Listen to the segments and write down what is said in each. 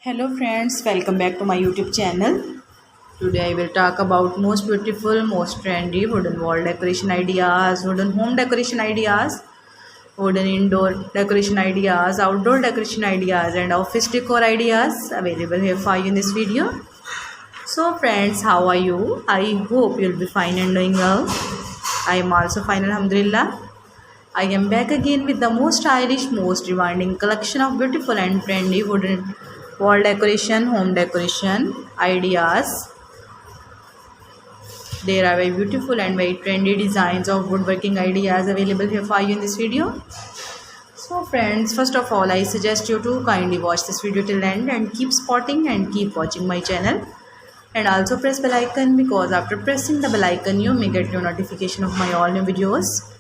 Hello friends, welcome back to my YouTube channel. Today I will talk about most beautiful, most trendy wooden wall decoration ideas, wooden home decoration ideas, wooden indoor decoration ideas, outdoor decoration ideas and office decor ideas available here for you in this video. So friends, how are you? I hope you'll be fine and doing well. I am also fine, alhamdulillah. I am back again with the most stylish, most demanding collection of beautiful and trendy wooden wall decoration, home decoration ideas. There are very beautiful and very trendy designs of woodworking ideas available here for you in this video. So friends, first of all, I suggest you to kindly watch this video till end and keep spotting and keep watching my channel. And also press bell icon, because after pressing the bell icon, you may get your notification of my all new videos.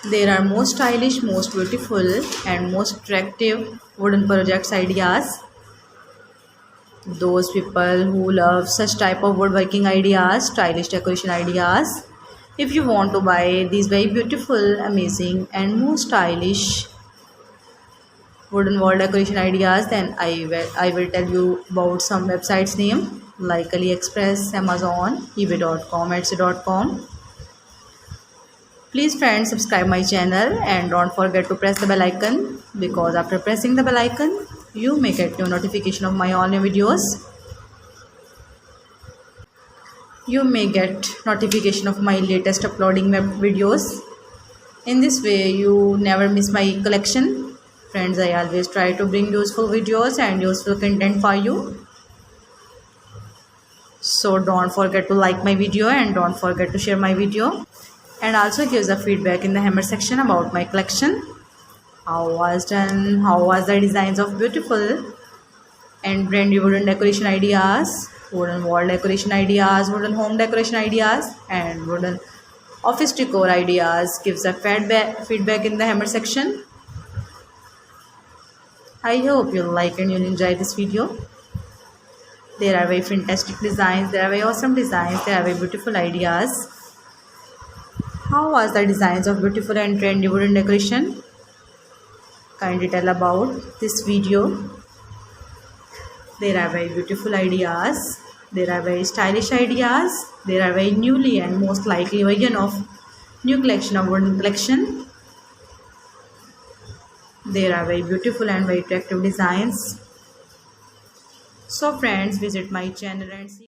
There are most stylish, most beautiful and most attractive wooden projects ideas. Those people who love such type of woodworking ideas, stylish decoration ideas. If you want to buy these very beautiful, amazing and most stylish wooden wall decoration ideas, then I will tell you about some websites name like AliExpress, Amazon, eBay.com, Etsy.com. Please friends, subscribe my channel and don't forget to press the bell icon, because after pressing the bell icon you may get your notification of my all new videos. You may get notification of my latest uploading videos. In this way you never miss my collection. Friends, I always try to bring useful videos and useful content for you. So don't forget to like my video and don't forget to share my video. And also give the feedback in the hammer section about my collection. How was done? How was the designs of beautiful and trendy wooden decoration ideas, wooden wall decoration ideas, wooden home decoration ideas and wooden office decor ideas. Give the feedback in the hammer section. I hope you'll like and you'll enjoy this video. There are very fantastic designs, there are very awesome designs, there are very beautiful ideas. How was the designs of beautiful and trendy wooden decoration? Kindly tell about this video. There are very beautiful ideas. There are very stylish ideas. There are very newly and most likely version of new collection of wooden collection. There are very beautiful and very attractive designs. So friends, visit my channel and see.